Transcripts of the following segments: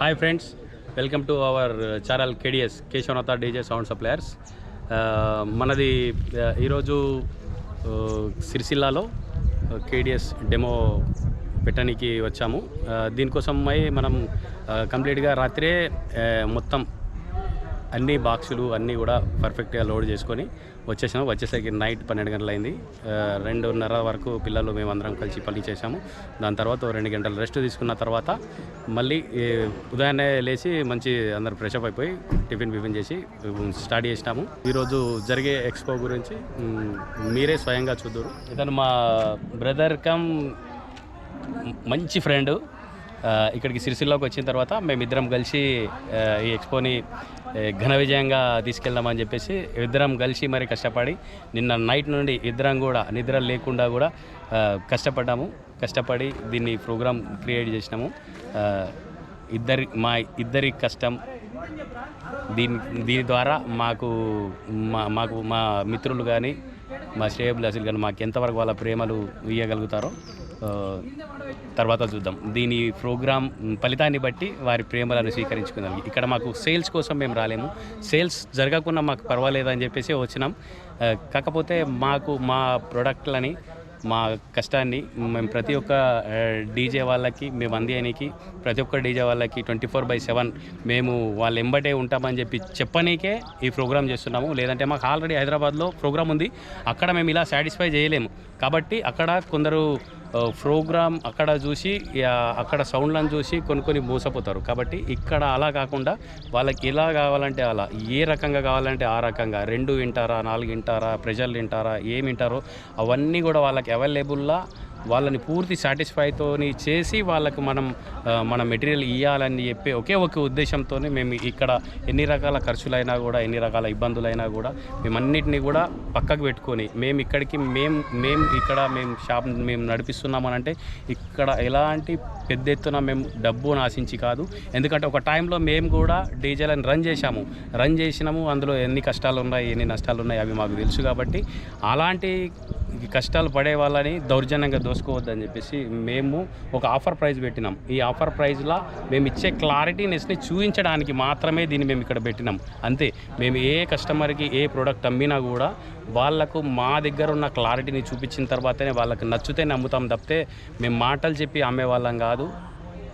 Hi friends, welcome to our channel KDS Keshavanatha DJ sound suppliers. మనది ఈరోజు సిరిసిల్లాలో KDS demo పెట్టడానికి వచ్చాము. దీనికోసమై మనం కంప్లీట్గా రాత్రే మొత్తం అన్ని బాక్సులు అన్నీ కూడా పర్ఫెక్ట్గా లోడ్ చేసుకొని వచ్చేసరికి నైట్ 12 గంటలు అయింది. 2:30 వరకు పిల్లలు మేమందరం కలిసి పని చేసాము. దాని తర్వాత 2 గంటలు రెస్ట్ తీసుకున్న తర్వాత మళ్ళీ ఉదయాన్నే లేచి మంచి అందరు ఫ్రెషప్ అయిపోయి టిఫిన్ చేసి స్టార్ట్ చేసినాము. ఈరోజు జరిగే ఎక్స్పో గురించి మీరే స్వయంగా చూద్దురు. ఇతను మా బ్రదర్ కమ్ మంచి ఫ్రెండ్. ఇక్కడికి సిరిసిల్లోకి వచ్చిన తర్వాత మేమిద్దరం కలిసి ఈ ఎక్స్పోని ఘన విజయంగా తీసుకెళ్దామని చెప్పేసి ఇద్దరం కలిసి మరి కష్టపడి నిన్న నైట్ నుండి ఇద్దరం కూడా నిద్ర లేకుండా కూడా కష్టపడి దీన్ని ప్రోగ్రామ్ క్రియేట్ చేసినాము. ఇద్దరి కష్టం దీని ద్వారా మాకు మా మిత్రులు కానీ మా శ్రేయభిలాషులు కానీ మాకు ఎంతవరకు వాళ్ళ ప్రేమలు ఇవ్వగలుగుతారో తర్వాత చూద్దాం. దీని ప్రోగ్రామ్ ఫలితాన్ని బట్టి వారి ప్రేమలను స్వీకరించుకుందాం. ఇక్కడ మాకు సేల్స్ కోసం మేము రాలేము, సేల్స్ జరగకుండా మాకు పర్వాలేదని చెప్పేసి వచ్చినాం. కాకపోతే మాకు మా ప్రొడక్ట్లని మా కష్టాన్ని మేము ప్రతి ఒక్క డీజే వాళ్ళకి మేము అందియడానికి ప్రతి ఒక్క డీజే వాళ్ళకి 24/7 మేము వాళ్ళ ఎంబటే ఉంటామని చెప్పనీకే ఈ ప్రోగ్రామ్ చేస్తున్నాము. లేదంటే మాకు ఆల్రెడీ హైదరాబాద్లో ప్రోగ్రామ్ ఉంది, అక్కడ మేము ఇలా సాటిస్ఫై చేయలేము. కాబట్టి అక్కడ కొందరు ప్రోగ్రామ్ అక్కడ చూసి అక్కడ సౌండ్లను చూసి కొన్ని మోసపోతారు. కాబట్టి ఇక్కడ అలా కాకుండా వాళ్ళకి ఎలా కావాలంటే అలా, ఏ రకంగా కావాలంటే ఆ రకంగా 2 వింటారా 4 వింటారా ప్రెజర్లు వింటారా ఏమి వింటారో అవన్నీ కూడా వాళ్ళకి అవైలబుల్లా వాళ్ళని పూర్తి సాటిస్ఫైతో చేసి వాళ్ళకు మన మెటీరియల్ ఇవ్వాలని చెప్పి ఒకే ఒక ఉద్దేశంతో మేము ఇక్కడ ఎన్ని రకాల ఖర్చులైనా కూడా ఎన్ని రకాల ఇబ్బందులైనా కూడా మేమన్నిటినీ కూడా పక్కకు పెట్టుకొని మేము ఇక్కడ షాప్ మేము నడిపిస్తున్నామనంటే ఇక్కడ ఎలాంటి పెద్ద ఎత్తున మేము డబ్బును ఆశించి కాదు. ఎందుకంటే ఒక టైంలో మేము కూడా డీజేలను రన్ చేసినాము. అందులో ఎన్ని కష్టాలు ఉన్నాయి ఎన్ని నష్టాలు ఉన్నాయి అవి మాకు తెలుసు. కాబట్టి అలాంటి కష్టాలు పడే వాళ్ళని దౌర్జన్యంగా దోసుకోవద్దని చెప్పేసి మేము ఒక ఆఫర్ ప్రైజ్ పెట్టినాం. ఈ ఆఫర్ ప్రైజ్లో మేము ఇచ్చే క్లారిటీనెస్ని చూపించడానికి మాత్రమే దీన్ని మేము ఇక్కడ పెట్టినాం. అంతే. మేము ఏ కస్టమర్కి ఏ ప్రోడక్ట్ అమ్మినా కూడా వాళ్ళకు మా దగ్గర ఉన్న క్లారిటీని చూపించిన తర్వాతనే వాళ్ళకి నచ్చితే నమ్ముతాం తప్పితే మేము మాటలు చెప్పి అమ్మే వాళ్ళం కాదు.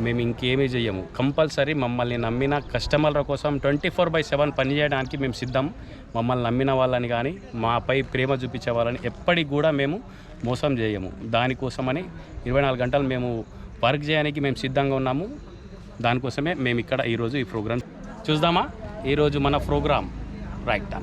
మేము ఇంకేమీ చెయ్యము. కంపల్సరీ మమ్మల్ని నమ్మిన కస్టమర్ల కోసం 24/7 పనిచేయడానికి మేము సిద్ధం. మమ్మల్ని నమ్మిన వాళ్ళని కానీ మాపై ప్రేమ చూపించే వాళ్ళని ఎప్పటికి కూడా మేము మోసం చేయము. దానికోసమని 24 గంటలు మేము వర్క్ చేయడానికి మేము సిద్ధంగా ఉన్నాము. దానికోసమే మేము ఇక్కడ ఈరోజు ఈ ప్రోగ్రామ్ చూద్దామా. ఈరోజు మన ప్రోగ్రామ్ రైట్.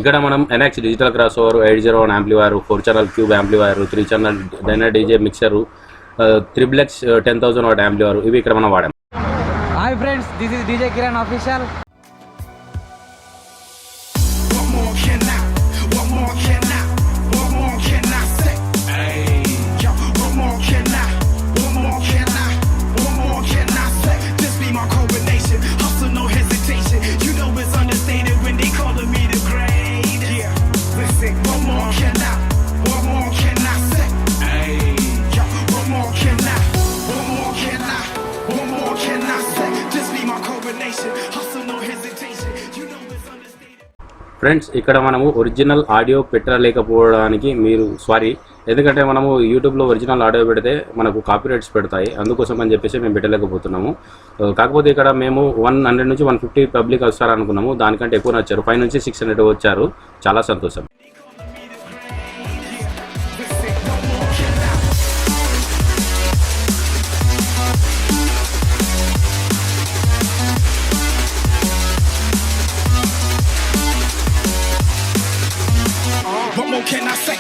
ఇక్కడ మనం NX digital crossover 801 amplifier, 4 channel cube amplifier, 3 channel Dyna DJ mixer, 3x 10,000 watt amplifier ఇవి ఇక్కడ మనం వాడాం. Hi friends, this is DJ Kiran official. Friends, ఇక్కడ మనము ఒరిజినల్ ఆడియో పెట్టలేకపోవడానికి ఎందుకంటే మనము యూట్యూబ్లో ఒరిజినల్ ఆడియో పెడితే మనకు కాపీరైట్స్ పెడతాయి. అందుకోసం అని చెప్పేసి మేము పెట్టలేకపోతున్నాము. కాకపోతే ఇక్కడ మేము 100 నుంచి 150 పబ్లిక్ వస్తారనుకున్నాము. దానికంటే ఎక్కువ వచ్చారు. 5 నుంచి 600 వచ్చారు. చాలా సంతోషం. Can I say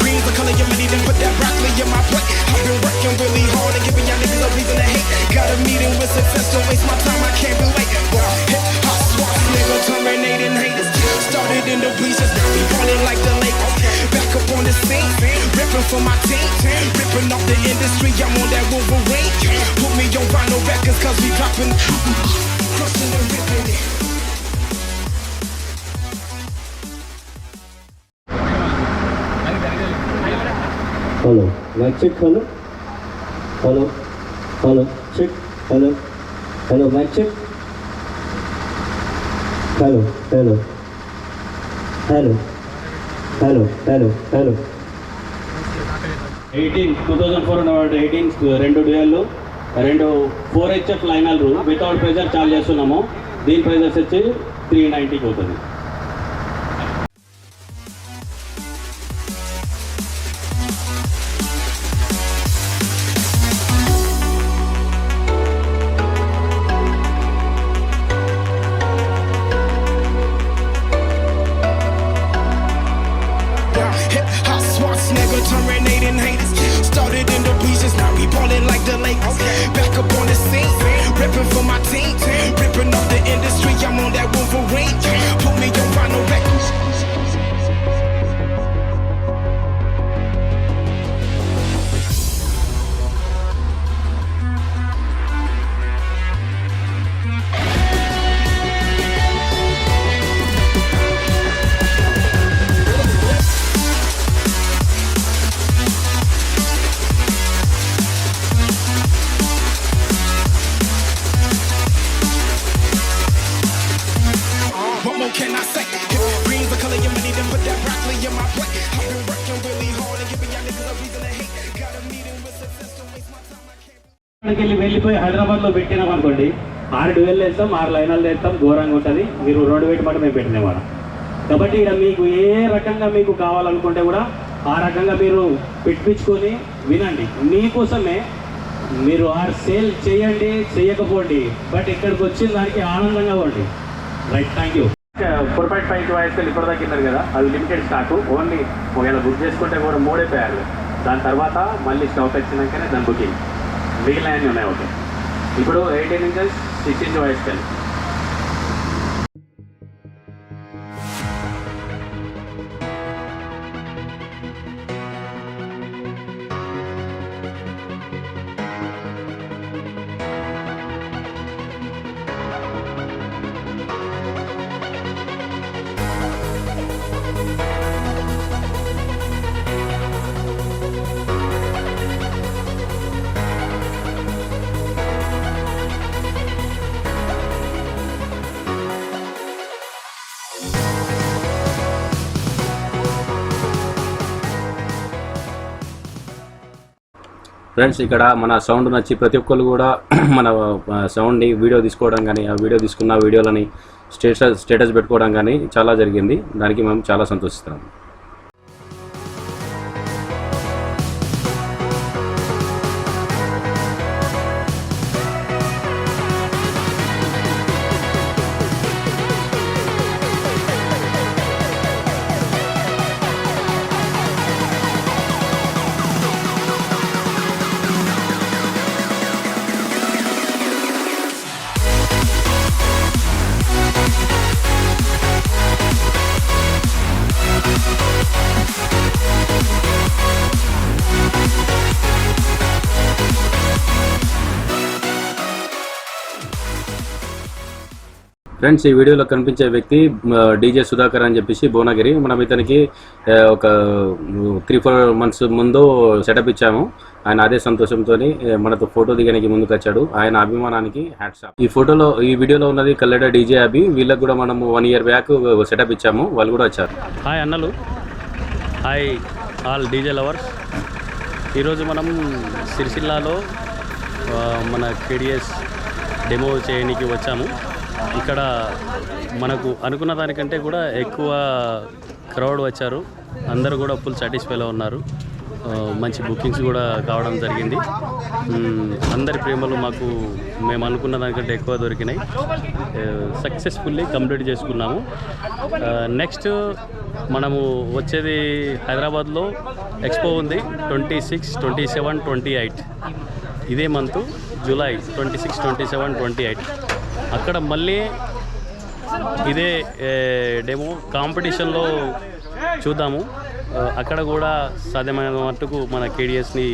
green's the color of money, then put that broccoli in my plate. I've been working really hard and giving y'all niggas a reason to hate. Got a meeting with success, don't waste my time, I can't be late. Well, hip hop swap, nigga terminating haters. Started in the bleachers, now we running like the Lakers. scene. Ripping for my team, ripping off the industry. I'm on that Wolverine. Put me on vinyl records, cause we dropping, crushing and ripping it. Hello, mic check, hello. Hello, hello, check, hello. Hello, mic check. Hello, hello. Hello, hello, hello, hello. 2018 రెండు డ్యూయల్లు 4HF Lionel room without pressure charge చేస్తున్నాము. దీని prices వచ్చి 390 అవుతుంది. Hip hop Schwarzenegger terminating haters. Started in the bleachers, now we ballin' like the Lakers. Back up on the scene, ripping for my team, ripping off the industry. I'm on that Wolverine. Put me on vinyl records. What more can I say? Green's the color of your money, then put that broccoli in my plate. I've been working really hard and giving y'all niggas a reason to hate. Got a meeting with success, don't waste my time, I can't. అక్కడికి వెళ్ళిపోయి హైదరాబాద్లో పెట్టినాం అనుకోండి, 6 dual వేస్తాం, 6 Lionel వేస్తాం, ఘోరంగా ఉంటుంది. మీరు రోడ్డు వెయిట్ మాట మేము పెట్టినవాడు. కాబట్టి ఇక్కడ మీకు ఏ రకంగా మీకు కావాలనుకుంటే కూడా ఆ రకంగా మీరు పెట్టించుకొని వినండి. మీకోసమే మీరు సేల్ చేయండి, చేయకపోండి, బట్ ఇక్కడికి వచ్చిన దానికి ఆనందంగా ఉండి. Right, thank you. 4.5 వాయిస్లు ఇప్పటిదాకా తిన్నారు కదా, అది లిమిటెడ్ స్టాక్. ఓన్లీ ఒకవేళ బుక్ చేసుకుంటే కూడా 3 అయిపోయారు. దాని తర్వాత మళ్ళీ స్టాక్ వచ్చినాకనే దాని బుకింగ్, మిగిలినవన్నీ ఉన్నాయి. ఓకే, ఇప్పుడు 18 ఇంచెస్ 6 ఇంచ్ వాయిస్లు. ఫ్రెండ్స్, ఇక్కడ మన సౌండ్ నచ్చి ప్రతి ఒక్కరు కూడా మన సౌండ్ని వీడియో తీసుకోవడం కానీ, ఆ వీడియో తీసుకున్న వీడియోలని స్టేటస్ పెట్టుకోవడం కానీ చాలా జరిగింది. దానికి మేము చాలా సంతోషిస్తున్నాం. ఫ్రెండ్స్, ఈ వీడియోలో కనిపించే వ్యక్తి డీజే సుధాకర్ అని చెప్పేసి భువనగిరి. మనం ఇతనికి ఒక 3-4 మంత్స్ ముందు సెటప్ ఇచ్చాము. ఆయన అదే సంతోషంతో మనతో ఫోటో దిగడానికి ముందుకు వచ్చాడు. ఆయన అభిమానానికి హ్యాట్స్ ఆఫ్. ఈ వీడియోలో ఉన్నది కల్లెడ డీజే అభి. వీళ్ళకి కూడా మనము 1 year బ్యాక్ సెటప్ ఇచ్చాము, వాళ్ళు కూడా వచ్చారు. హాయ్ అన్నలు, హాయ్ ఆల్ డీజే లవర్స్. ఈరోజు మనం సిరిసిల్లాలో మన కేడిఎస్ డెమో చేయడానికి వచ్చాము. ఇక్కడ మనకు అనుకున్న దానికంటే కూడా ఎక్కువ క్రౌడ్ వచ్చారు. అందరూ కూడా ఫుల్ సాటిస్ఫైలో ఉన్నారు. మంచి బుకింగ్స్ కూడా కావడం జరిగింది. అందరి ప్రేమలు మాకు మేము అనుకున్న దానికంటే ఎక్కువ దొరికినాయి. సక్సెస్ఫుల్లీ కంప్లీట్ చేసుకున్నాము. నెక్స్ట్ మనము వచ్చేది హైదరాబాద్లో ఎక్స్పో ఉంది. 26, 27, 28 ఇదే మంత్ జూలై 26, 27, 28 అక్కడ మళ్ళీ ఇదే డెమో కాంపిటీషన్లో చూద్దాము. అక్కడ కూడా సాధ్యమైన మట్టుకు మన కేడిఎస్ని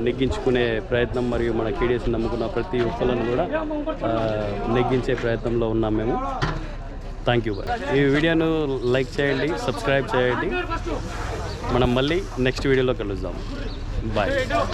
నెగ్గించుకునే ప్రయత్నం మరియు మన కేడిఎస్ని నమ్ముకున్న ప్రతి ఒక్కరిని కూడా నెగ్గించే ప్రయత్నంలో ఉన్నాం మేము. Thank you. ఈ వీడియోను లైక్ చేయండి, సబ్స్క్రైబ్ చేయండి. మనం మళ్ళీ నెక్స్ట్ వీడియోలో కలుద్దాం. బాయ్.